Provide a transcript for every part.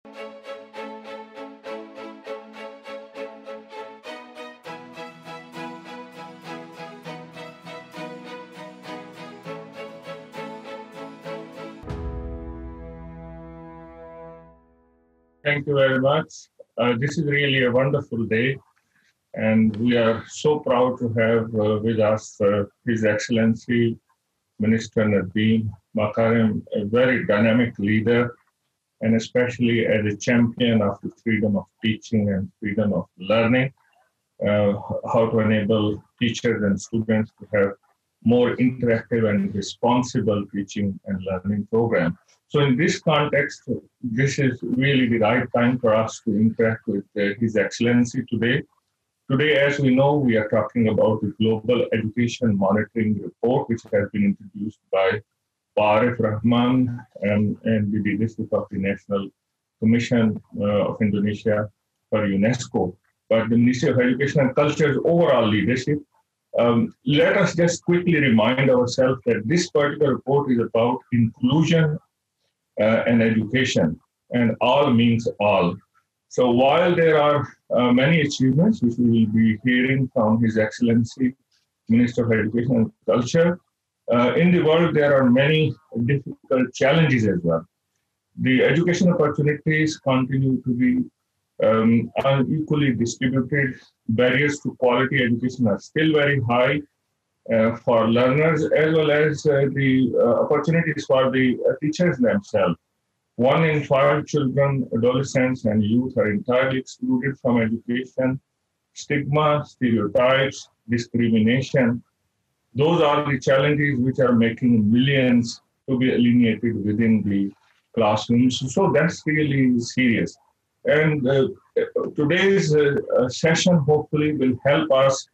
Thank you very much. This is really a wonderful day, and we are so proud to have with us His Excellency Minister Nadiem Makarim, a very dynamic leader, and especially as a champion of the freedom of teaching and freedom of learning, how to enable teachers and students to have more interactive and responsible teaching and learning program. So in this context, this is really the right time for us to interact with His Excellency today. Today, as we know, we are talking about the Global Education Monitoring Report, which has been introduced by Arif Rahman and the leadership of the National Commission of Indonesia for UNESCO, but the Ministry of Education and Culture's overall leadership. Let us just quickly remind ourselves that this particular report is about inclusion and education, and all means all. So while there are many achievements, which we will be hearing from His Excellency, Minister of Education and Culture, in the world there are many difficult challenges as well. The education opportunities continue to be unequally distributed. Barriers to quality education are still very high for learners, as well as the opportunities for the teachers themselves. 1 in 5 children, adolescents, and youth are entirely excluded from education. Stigma, stereotypes, discrimination, those are the challenges which are making millions to be alienated within the classrooms. So that's really serious. And today's session hopefully will help us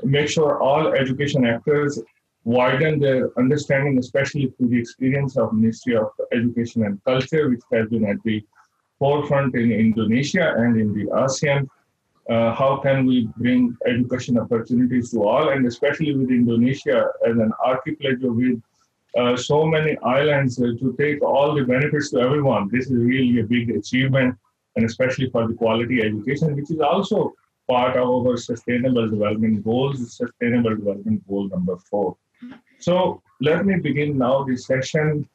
make sure all education actors widen their understanding, especially through the experience of Ministry of Education and Culture, which has been at the forefront in Indonesia and in the ASEAN. How can we bring education opportunities to all, and especially with Indonesia as an archipelago with so many islands to take all the benefits to everyone. This is really a big achievement, and especially for the quality education, which is also part of our Sustainable Development Goals, Sustainable Development Goal number 4. So let me begin now this session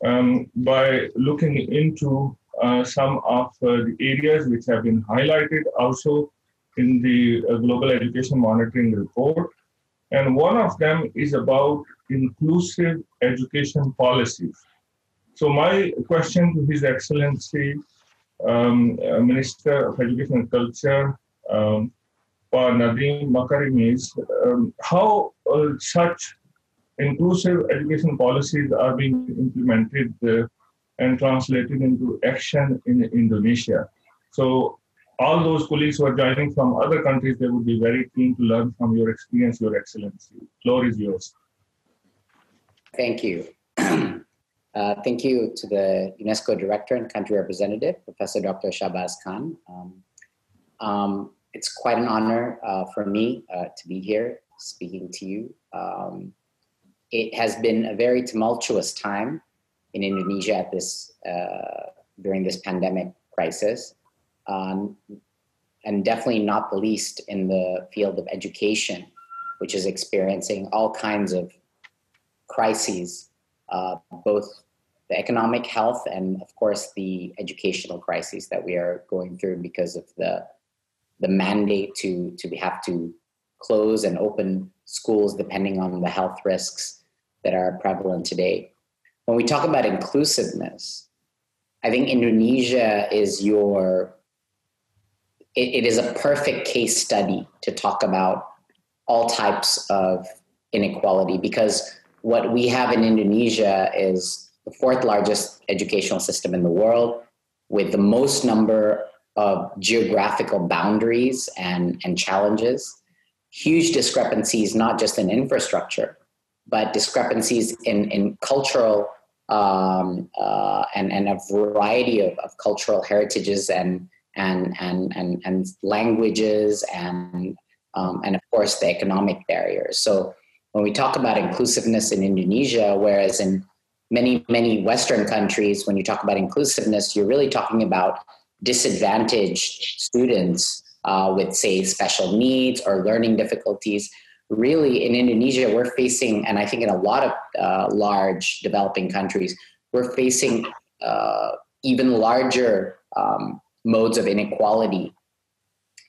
by looking into some of the areas which have been highlighted also in the Global Education Monitoring Report. And one of them is about inclusive education policies. So my question to His Excellency, Minister of Education and Culture, Nadiem Makarim, is how such inclusive education policies are being implemented and translated into action in Indonesia. So all those colleagues who are joining from other countries, they would be very keen to learn from your experience, Your Excellency. The floor is yours. Thank you. Thank you to the UNESCO Director and Country Representative, Professor Dr. Shahbaz Khan. It's quite an honor for me to be here speaking to you. It has been a very tumultuous time in Indonesia at this during this pandemic crisis, and definitely not the least in the field of education, which is experiencing all kinds of crises, both the economic health and, of course, the educational crises that we are going through because of the mandate to have to close and open schools depending on the health risks that are prevalent today. When we talk about inclusiveness, I think Indonesia is it is a perfect case study to talk about all types of inequality, because what we have in Indonesia is the 4th largest educational system in the world, with the most number of geographical boundaries and challenges, huge discrepancies, not just in infrastructure, but discrepancies in cultural and a variety of cultural heritages and languages and of course the economic barriers. So when we talk about inclusiveness in Indonesia, whereas in many Western countries, when you talk about inclusiveness, you're really talking about disadvantaged students with, say, special needs or learning difficulties. Really, in Indonesia, we're facing, and I think in a lot of large developing countries, we're facing even larger modes of inequality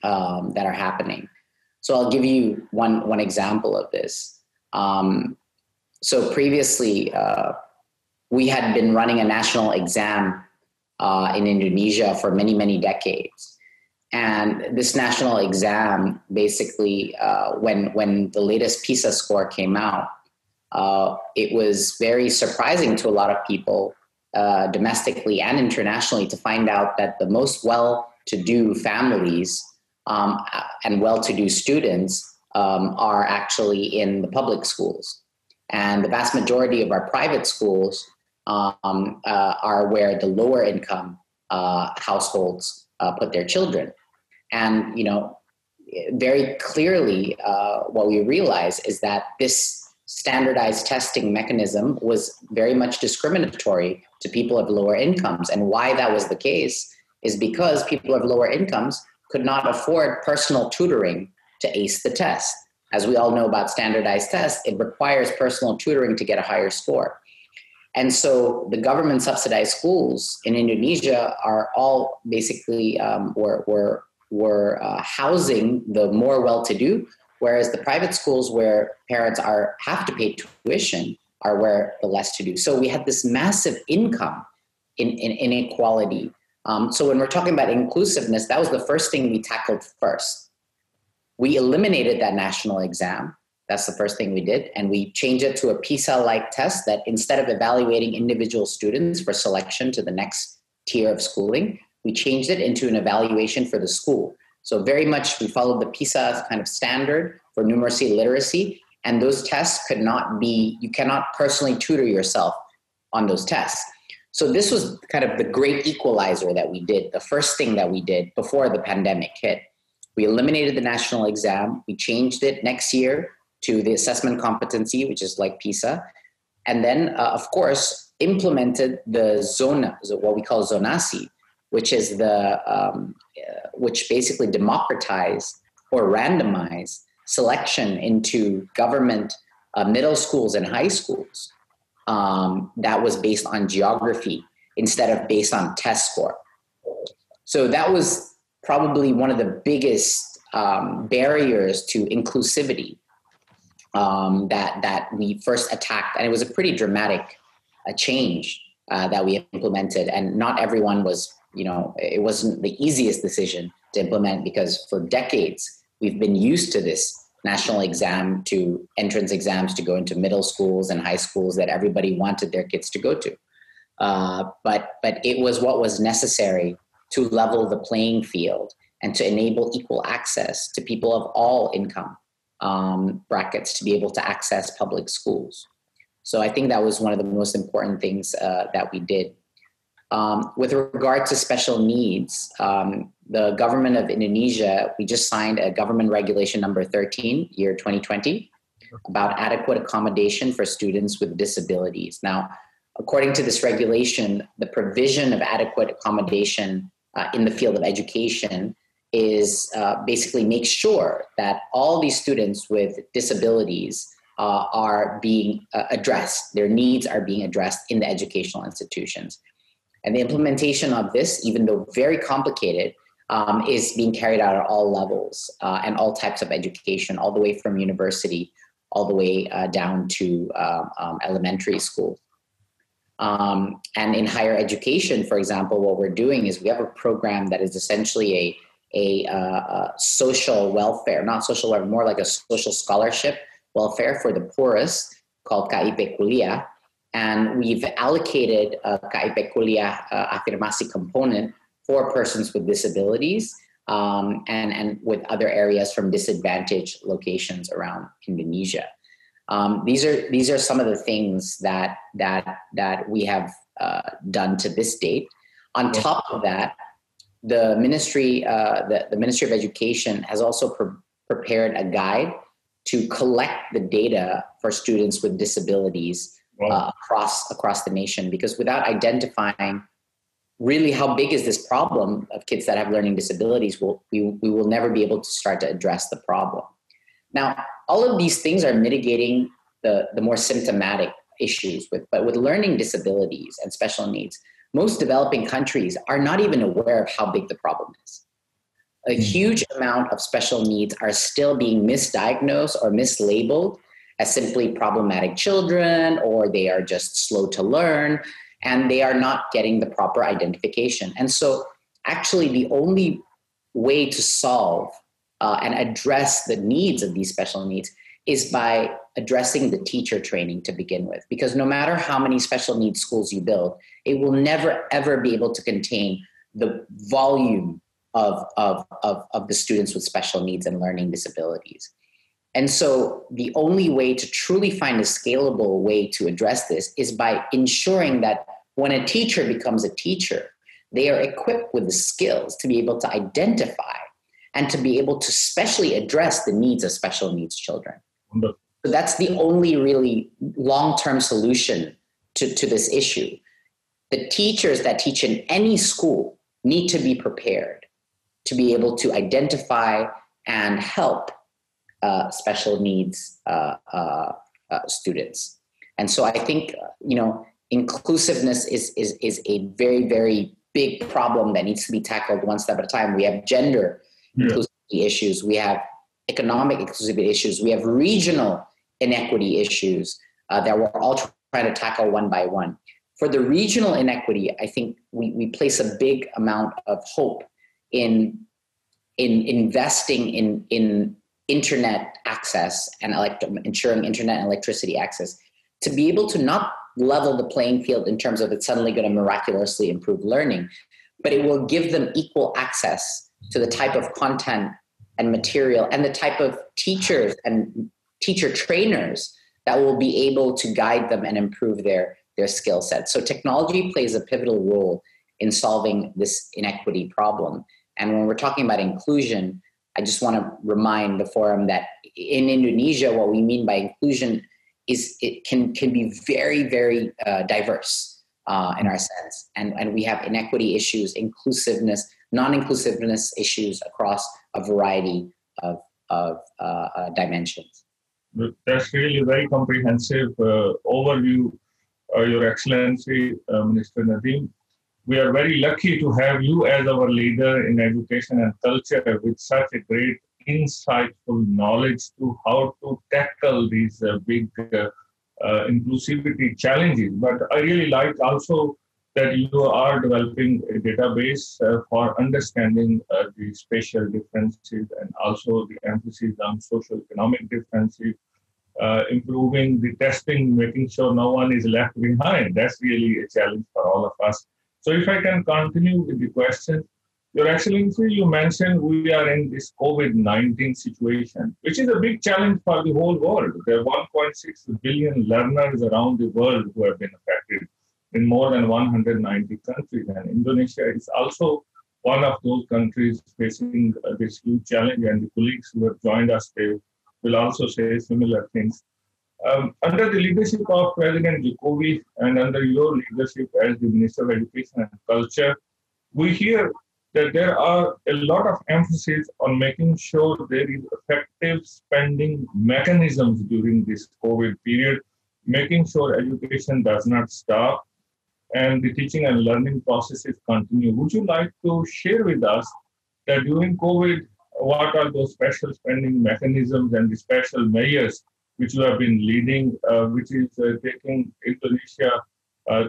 that are happening. So I'll give you one example of this. So previously, we had been running a national exam in Indonesia for many decades. And this national exam, basically, when the latest PISA score came out, it was very surprising to a lot of people, domestically and internationally, to find out that the most well-to-do families and well-to-do students are actually in the public schools. And the vast majority of our private schools are where the lower income households put their children. And, you know, very clearly, what we realize is that this standardized testing mechanism was very much discriminatory to people of lower incomes. And why that was the case is because people of lower incomes could not afford personal tutoring to ace the test. As we all know about standardized tests, it requires personal tutoring to get a higher score. And so the government subsidized schools in Indonesia are all basically were housing the more well-to-do, whereas the private schools where parents have to pay tuition are where the less-to-do. So we had this massive income inequality. So when we're talking about inclusiveness, that was the first thing we tackled first. We eliminated that national exam. That's the first thing we did. And we changed it to a PISA-like test that instead of evaluating individual students for selection to the next tier of schooling, we changed it into an evaluation for the school. So very much we followed the PISA kind of standard for numeracy literacy. And those tests you cannot personally tutor yourself on those tests. So this was kind of the great equalizer that we did, the first thing that we did before the pandemic hit. We eliminated the national exam. We changed it next year to the assessment competency, which is like PISA. And then, of course, implemented the zona, what we call zonasi, which is which basically democratized or randomized selection into government middle schools and high schools that was based on geography instead of based on test score. So that was probably one of the biggest barriers to inclusivity that we first attacked. And it was a pretty dramatic change that we implemented. And not everyone was, it wasn't the easiest decision to implement because for decades, we've been used to this national exam to entrance exams to go into middle schools and high schools that everybody wanted their kids to go to. But it was what was necessary to level the playing field and to enable equal access to people of all income brackets to be able to access public schools. So I think that was one of the most important things that we did. With regard to special needs, the government of Indonesia, we just signed a government regulation number 13, year 2020, about adequate accommodation for students with disabilities. Now, according to this regulation, the provision of adequate accommodation in the field of education is basically make sure that all these students with disabilities are being addressed. Their needs are being addressed in the educational institutions. And the implementation of this, even though very complicated, is being carried out at all levels and all types of education, all the way from university, all the way down to elementary school. And in higher education, for example, what we're doing is we have a program that is essentially a social welfare, not social welfare, more like a social scholarship welfare for the poorest called KIP Kuliah. And we've allocated a KIP Kuliah afirmasi component for persons with disabilities and with other areas from disadvantaged locations around Indonesia. These are some of the things that we have done to this date. On top of that, the Ministry of Education has also prepared a guide to collect the data for students with disabilities Wow. across the nation, because without identifying really how big is this problem of kids that have learning disabilities, we will never be able to start to address the problem. Now, all of these things are mitigating the more symptomatic issues, but with learning disabilities and special needs, most developing countries are not even aware of how big the problem is. A huge amount of special needs are still being misdiagnosed or mislabeled as simply problematic children, or they are just slow to learn, and they are not getting the proper identification. And so actually the only way to solve and address the needs of these special needs is by addressing the teacher training to begin with. Because no matter how many special needs schools you build, it will never, ever be able to contain the volume of the students with special needs and learning disabilities. And so the only way to truly find a scalable way to address this is by ensuring that when a teacher becomes a teacher, they are equipped with the skills to be able to identify and to be able to specially address the needs of special needs children. So that's the only really long-term solution to this issue. The teachers that teach in any school need to be prepared to be able to identify and help special needs students. And so I think, inclusiveness is a very, very big problem that needs to be tackled one step at a time. We have gender inclusivity issues. We have economic inclusivity issues. We have regional inequity issues that we're all trying to tackle one by one. For the regional inequity, I think we place a big amount of hope in investing in internet access and ensuring internet and electricity access to be able to not level the playing field in terms of it's suddenly going to miraculously improve learning, but it will give them equal access to the type of content and material and the type of teachers and teacher trainers that will be able to guide them and improve their skill set. So technology plays a pivotal role in solving this inequity problem. And when we're talking about inclusion, I just want to remind the forum that in Indonesia, what we mean by inclusion is it can be very, very diverse in our sense. And we have inequity issues, inclusiveness, non-inclusiveness issues across a variety of dimensions. That's really a very comprehensive overview, Your Excellency, Minister Nadiem. We are very lucky to have you as our leader in education and culture with such a great insightful knowledge to how to tackle these big inclusivity challenges. But I really like also that you are developing a database for understanding the spatial differences and also the emphasis on socio-economic differences, improving the testing, making sure no one is left behind. That's really a challenge for all of us. So if I can continue with the question, Your Excellency, you mentioned we are in this COVID-19 situation, which is a big challenge for the whole world. There are 1.6 billion learners around the world who have been affected in more than 190 countries. And Indonesia is also one of those countries facing this huge challenge. And the colleagues who have joined us, they will also say similar things. Under the leadership of President Jokowi and under your leadership as the Minister of Education and Culture, we hear that there are a lot of emphasis on making sure there is effective spending mechanisms during this COVID period, making sure education does not stop and the teaching and learning processes continue. Would you like to share with us that during COVID, what are those special spending mechanisms and the special measures which you have been leading, which is taking Indonesia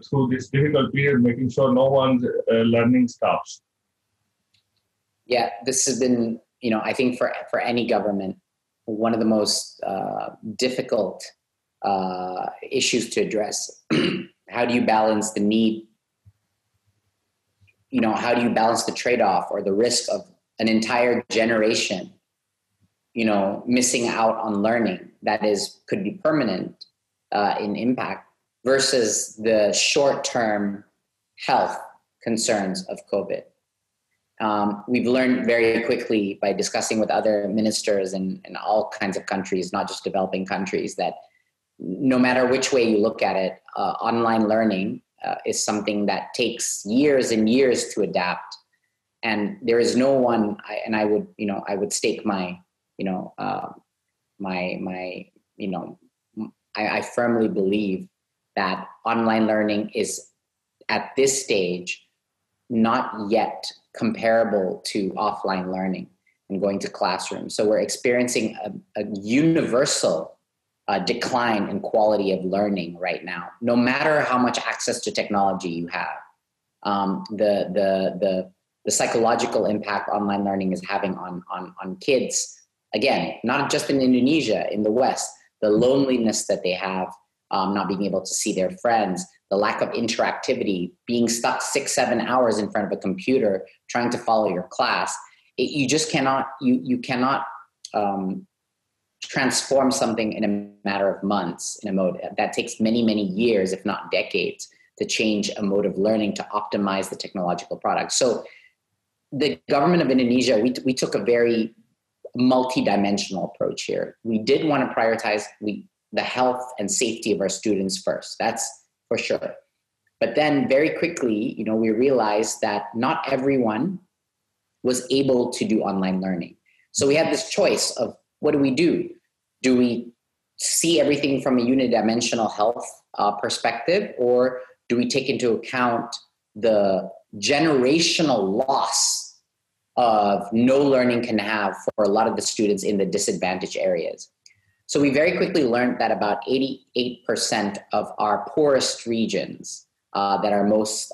through this difficult period, making sure no one's learning stops? Yeah, this has been, I think for any government, one of the most difficult issues to address. How do you balance the need? How do you balance the trade-off or the risk of an entire generation, missing out on learning that could be permanent in impact versus the short-term health concerns of COVID? We've learned very quickly by discussing with other ministers in all kinds of countries, not just developing countries, that no matter which way you look at it, online learning is something that takes years and years to adapt. And there is no one, I would stake my, I firmly believe that online learning is at this stage not yet comparable to offline learning and going to classrooms. So we're experiencing a universal decline in quality of learning right now, no matter how much access to technology you have. The psychological impact online learning is having on kids, again, not just in Indonesia, in the West, the loneliness that they have, not being able to see their friends, the lack of interactivity, being stuck 6-7 hours in front of a computer, trying to follow your class. You just cannot, you cannot transform something in a matter of months in a mode that takes many, many years, if not decades, to change a mode of learning to optimize the technological product. So the government of Indonesia, we took a very multi-dimensional approach here. We did want to prioritize the health and safety of our students first. That's for sure. But then very quickly, we realized that not everyone was able to do online learning. So we had this choice of, what do we do? Do we see everything from a unidimensional health perspective, or do we take into account the generational loss of no learning can have for a lot of the students in the disadvantaged areas? So we very quickly learned that about 88% of our poorest regions that are most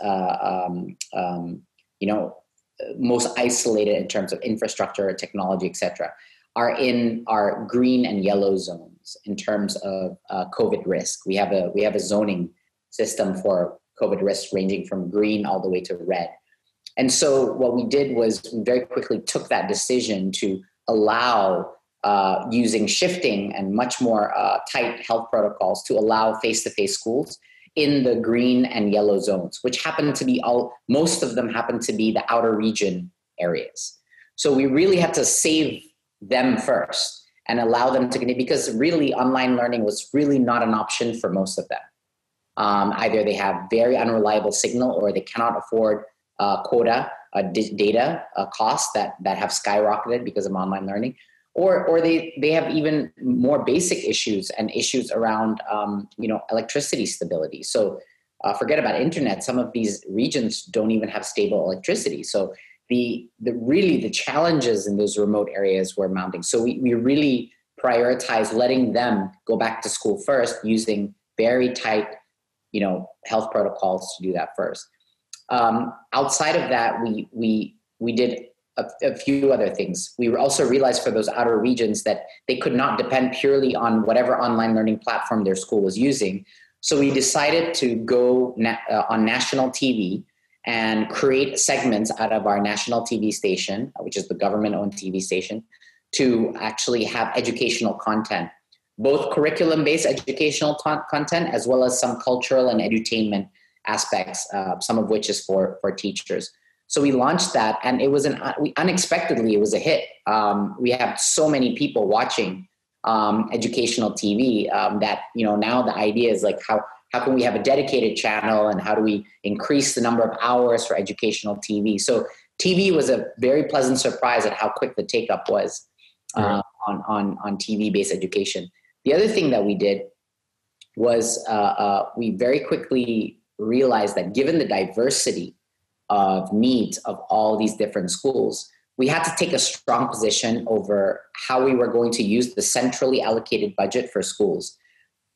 isolated in terms of infrastructure, technology, etc., are in our green and yellow zones in terms of COVID risk. We have a zoning system for COVID risk ranging from green all the way to red. And so what we did was we very quickly took that decision to allow using shifting and much more tight health protocols to allow face-to-face schools in the green and yellow zones, which happen to be most of them happen to be the outer region areas. So we really had to save them first and allow them to continue, because really online learning was really not an option for most of them. Either they have very unreliable signal, or they cannot afford quota data costs that have skyrocketed because of online learning, or they have even more basic issues and issues around electricity stability. So forget about internet. Some of these regions don't even have stable electricity. So the challenges in those remote areas were mounting. So we really prioritize letting them go back to school first, using very tight health protocols to do that first. Outside of that, we did a few other things. We also realized for those outer regions that they could not depend purely on whatever online learning platform their school was using. So we decided to go on national TV and create segments out of our national TV station, which is the government-owned TV station, to actually have educational content, both curriculum-based educational content, as well as some cultural and edutainment aspects, some of which is for teachers. So we launched that, and it was unexpectedly, it was a hit. We have so many people watching educational TV that now the idea is like, how can we have a dedicated channel, and how do we increase the number of hours for educational TV? So TV was a very pleasant surprise at how quick the take-up was on TV-based education. The other thing that we did was we very quickly realized that given the diversity of needs of all these different schools, we had to take a strong position over how we were going to use the centrally allocated budget for schools.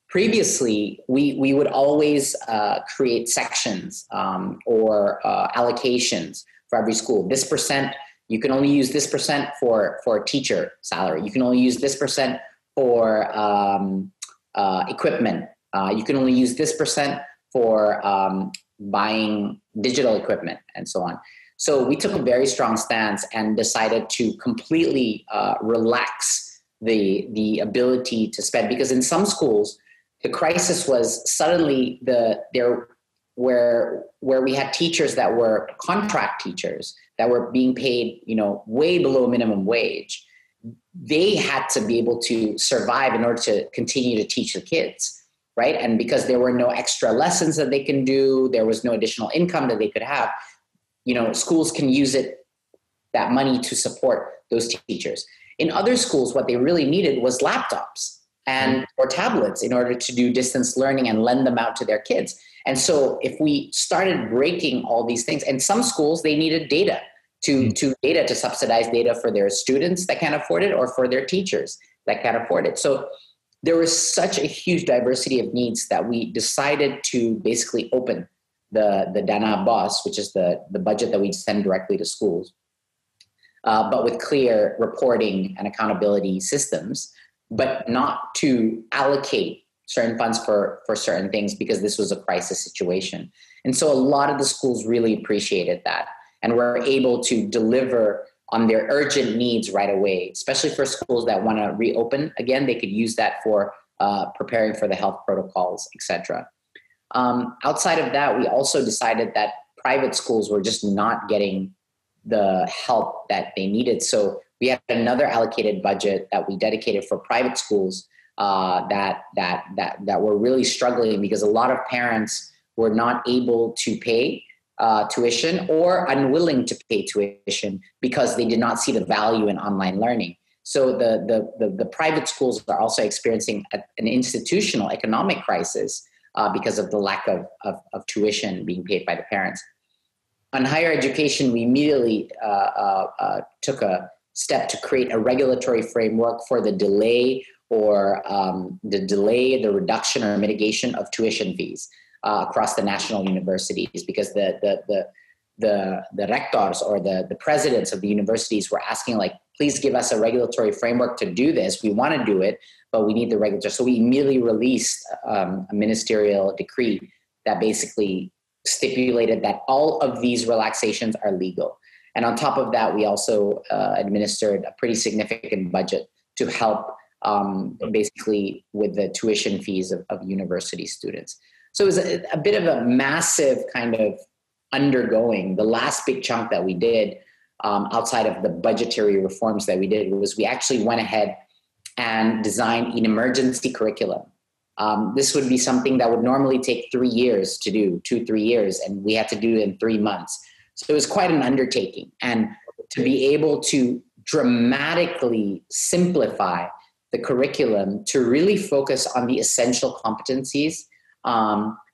Previously, we would always create sections or allocations for every school. This percent, you can only use this percent for teacher salary. You can only use this percent for equipment. You can only use this percent for buying digital equipment, and so on. So we took a very strong stance and decided to completely relax the ability to spend, because in some schools, the crisis was suddenly where we had teachers that were contract teachers that were being paid, way below minimum wage. they had to be able to survive in order to continue to teach the kids, right? And because there were no extra lessons that they can do, there was no additional income that they could have, schools can use that money to support those teachers. In other schools, what they really needed was laptops or tablets in order to do distance learning and lend them out to their kids. And so if we started breaking all these things, and some schools, they needed data to subsidize data for their students that can't afford it, or for their teachers that can't afford it. So there was such a huge diversity of needs that we decided to basically open the Dana BOS, which is the budget that we send directly to schools, but with clear reporting and accountability systems, but not to allocate certain funds for certain things, because this was a crisis situation. And so a lot of the schools really appreciated that and were able to deliver on their urgent needs right away, especially for schools that want to reopen again. They could use that for preparing for the health protocols, etc. Outside of that, we also decided that private schools were just not getting the help that they needed. So we had another allocated budget that we dedicated for private schools that were really struggling, because a lot of parents were not able to pay tuition, or unwilling to pay tuition because they did not see the value in online learning. So the private schools are also experiencing an institutional economic crisis because of the lack of tuition being paid by the parents. On higher education, we immediately took a step to create a regulatory framework for the delay, the reduction or mitigation of tuition fees across the national universities, because the rectors or the presidents of the universities were asking, like, please give us a regulatory framework to do this. We want to do it, but we need the regulatory. So we immediately released a ministerial decree that basically stipulated that all of these relaxations are legal. And on top of that, we also administered a pretty significant budget to help basically with the tuition fees of university students. So it was a bit of a massive kind of undergoing. The last big chunk that we did outside of the budgetary reforms that we did was we actually went ahead and designed an emergency curriculum. This would be something that would normally take 3 years to do, 2-3 years, and we had to do it in 3 months. So it was quite an undertaking. And to be able to dramatically simplify the curriculum to really focus on the essential competencies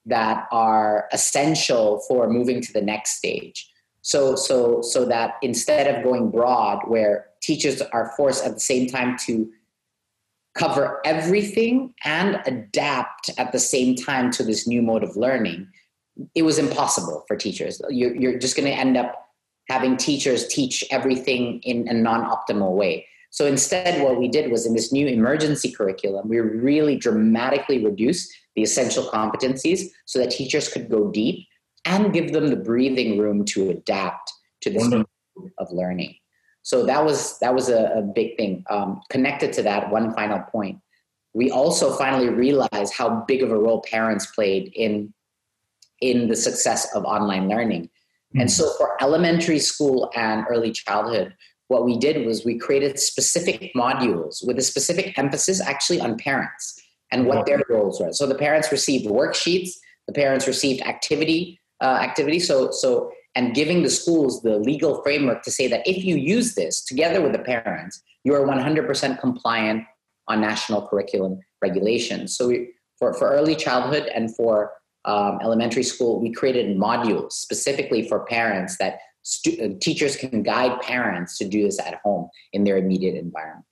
that are essential for moving to the next stage. So that instead of going broad, where teachers are forced at the same time to cover everything and adapt at the same time to this new mode of learning, it was impossible for teachers. You're just going to end up having teachers teach everything in a non-optimal way. So instead, what we did was, in this new emergency curriculum, we really dramatically reduced the essential competencies so that teachers could go deep and give them the breathing room to adapt to this new mode of learning. So that was a big thing. Connected to that, one final point, we also finally realized how big of a role parents played in the success of online learning. Mm-hmm. And so for elementary school and early childhood, what we did was we created specific modules with a specific emphasis actually on parents and what their roles were. So the parents received worksheets, the parents received activity. So and giving the schools the legal framework to say that if you use this together with the parents, you are 100% compliant on national curriculum regulations. So for early childhood and for elementary school, we created modules specifically for parents that teachers can guide parents to do this at home in their immediate environment.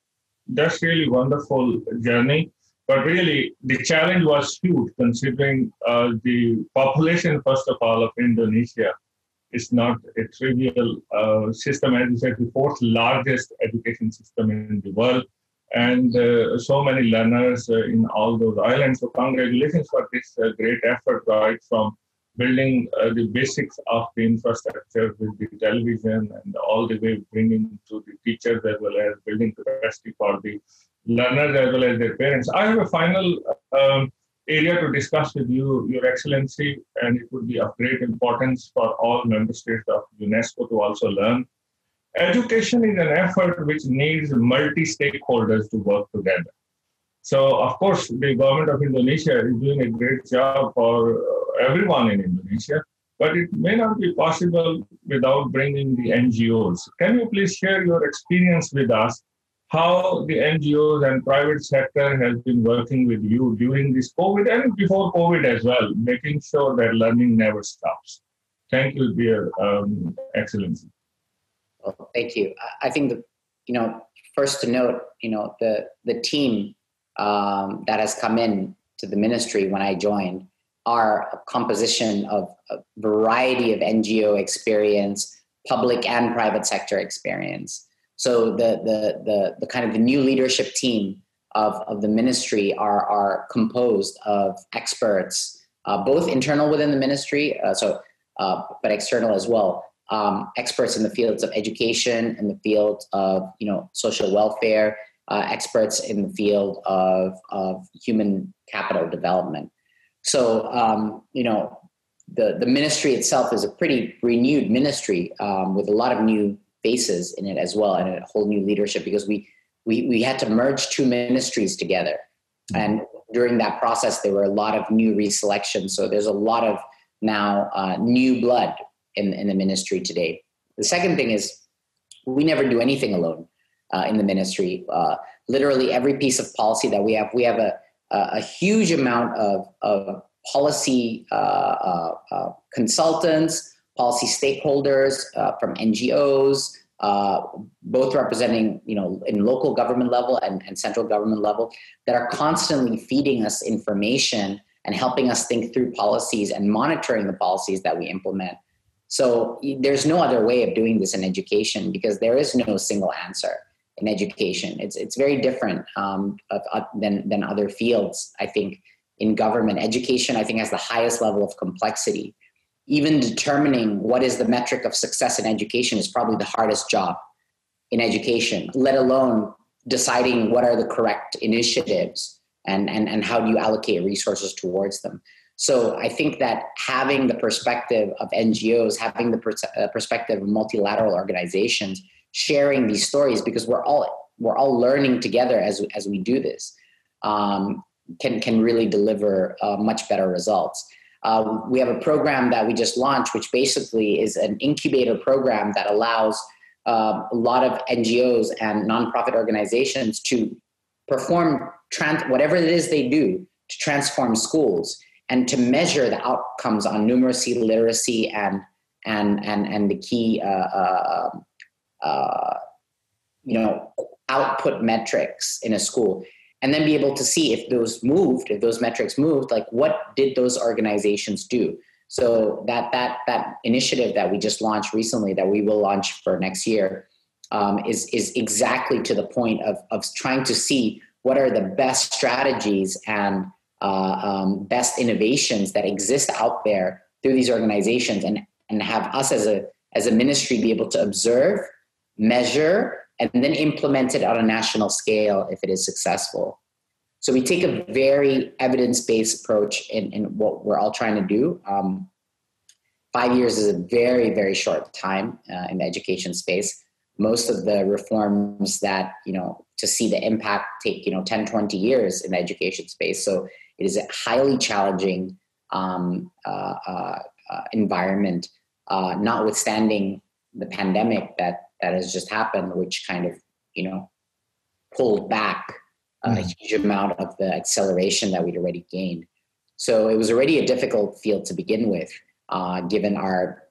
That's really wonderful journey. But really, the challenge was huge, considering the population, first of all, of Indonesia is not a trivial system. As you said, the fourth largest education system in the world, and so many learners in all those islands. So congratulations for this great effort, right, from building the basics of the infrastructure with the television and all the way bringing to the teachers, as well as building capacity for the learners as well as their parents. I have a final area to discuss with you, Your Excellency, and it would be of great importance for all member states of UNESCO to also learn. education is an effort which needs multi-stakeholders to work together. So, of course, the government of Indonesia is doing a great job for everyone in Indonesia, but it may not be possible without bringing the NGOs. Can you please share your experience with us, how the NGOs and private sector has been working with you during this COVID and before COVID as well, making sure that learning never stops? Thank you, dear Excellency. Well, thank you. I think that, first to note, the team that has come in to the ministry when I joined are a composition of a variety of NGO experience, public and private sector experience. So the kind of the new leadership team of the ministry are composed of experts, both internal within the ministry, but external as well. Experts in the fields of education, in the field of social welfare, experts in the field of human capital development. So the ministry itself is a pretty renewed ministry with a lot of new faces in it as well, and a whole new leadership, because we had to merge two ministries together, and during that process there were a lot of new reselections. So there's a lot of now new blood in the ministry today. The second thing is we never do anything alone in the ministry. Literally every piece of policy that we have a huge amount of policy consultants, policy stakeholders from NGOs, both representing, in local government level and central government level, that are constantly feeding us information and helping us think through policies and monitoring the policies that we implement. So there's no other way of doing this in education, because there is no single answer in education. It's very different than other fields. I think in government, education, I think, has the highest level of complexity. Even determining what is the metric of success in education is probably the hardest job in education, let alone deciding what are the correct initiatives and how do you allocate resources towards them. So I think that having the perspective of NGOs, having the perspective of multilateral organizations, sharing these stories, because we're all learning together as we do this, can really deliver much better results. We have a program that we just launched, which basically is an incubator program that allows a lot of NGOs and nonprofit organizations to perform whatever it is they do to transform schools, and to measure the outcomes on numeracy, literacy, and the key output metrics in a school, and then be able to see if those metrics moved, like what did those organizations do? So that initiative that we just launched recently, that we will launch for next year, is exactly to the point of trying to see what are the best strategies and best innovations that exist out there through these organizations, and have us as a ministry be able to observe, measure, and then implement it on a national scale if it is successful. So we take a very evidence-based approach in what we're all trying to do. 5 years is a very, very short time in the education space. Most of the reforms that, to see the impact take, 10, 20 years in the education space. So it is a highly challenging environment, notwithstanding the pandemic that has just happened, which kind of, pulled back a huge amount of the acceleration that we'd already gained. So it was already a difficult field to begin with, given our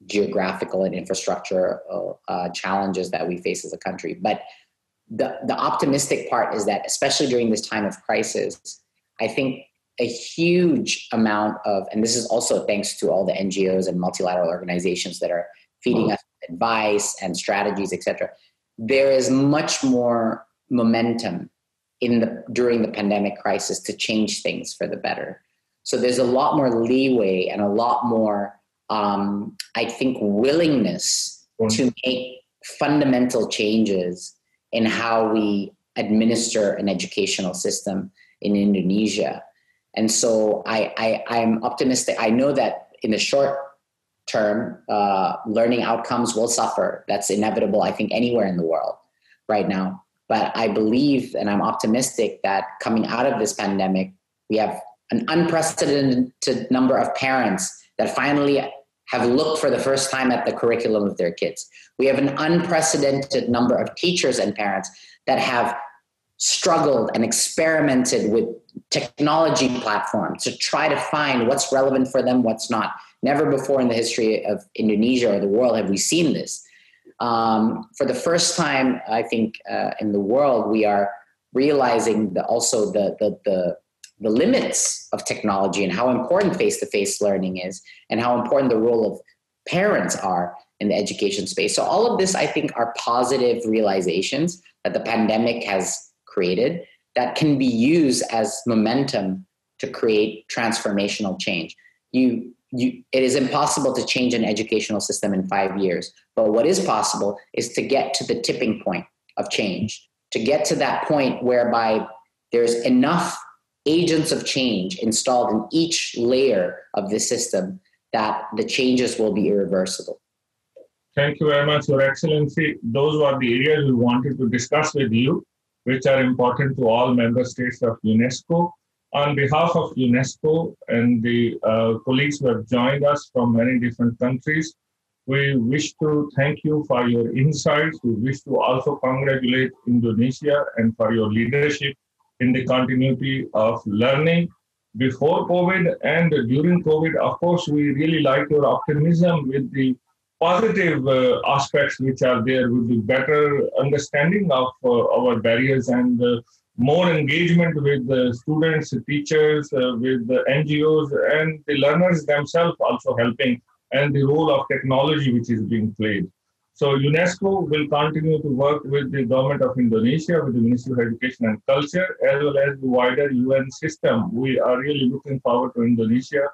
geographical and infrastructure challenges that we face as a country. But the optimistic part is that, especially during this time of crisis, I think a huge amount of, and this is also thanks to all the NGOs and multilateral organizations that are feeding us advice and strategies, etc. There is much more momentum during the pandemic crisis to change things for the better. So there's a lot more leeway and a lot more, I think, willingness to make fundamental changes in how we administer an educational system in Indonesia. And so I'm optimistic. I know that in the short term, learning outcomes will suffer. That's inevitable, I think, anywhere in the world right now. But I believe, and I'm optimistic, that coming out of this pandemic, we have an unprecedented number of parents that finally have looked for the first time at the curriculum of their kids. We have an unprecedented number of teachers and parents that have struggled and experimented with technology platforms to try to find what's relevant for them, what's not. Never before in the history of Indonesia or the world have we seen this. For the first time, I think, in the world, we are realizing also the limits of technology and how important face-to-face learning is and how important the role of parents are in the education space. So all of this, I think, are positive realizations that the pandemic has created that can be used as momentum to create transformational change. It is impossible to change an educational system in 5 years, but what is possible is to get to the tipping point of change, to get to that point whereby there's enough agents of change installed in each layer of the system that the changes will be irreversible. Thank you very much, Your Excellency. Those were the areas we wanted to discuss with you, which are important to all member states of UNESCO. On behalf of UNESCO and the colleagues who have joined us from many different countries, we wish to thank you for your insights. We wish to also congratulate Indonesia and for your leadership in the continuity of learning before COVID and during COVID. Of course, we really like your optimism with the positive aspects which are there, with the better understanding of our barriers and more engagement with the students, teachers, with the NGOs and the learners themselves also helping, and the role of technology which is being played. So UNESCO will continue to work with the government of Indonesia, with the Ministry of Education and Culture, as well as the wider UN system. We are really looking forward to Indonesia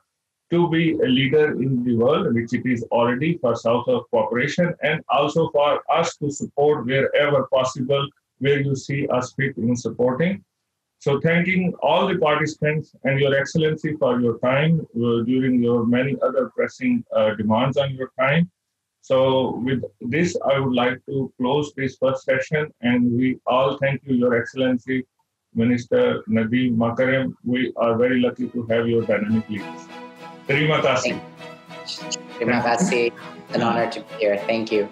to be a leader in the world, which it is already, for South-South cooperation, and also for us to support wherever possible, where you see us fit in supporting. So thanking all the participants and Your Excellency for your time during your many other pressing demands on your time. So with this, I would like to close this first session, and we all thank you, Your Excellency, Minister Nadiem Makarim. We are very lucky to have your dynamic leaders. Terima kasih. Terima kasih. An honor to be here. Thank you.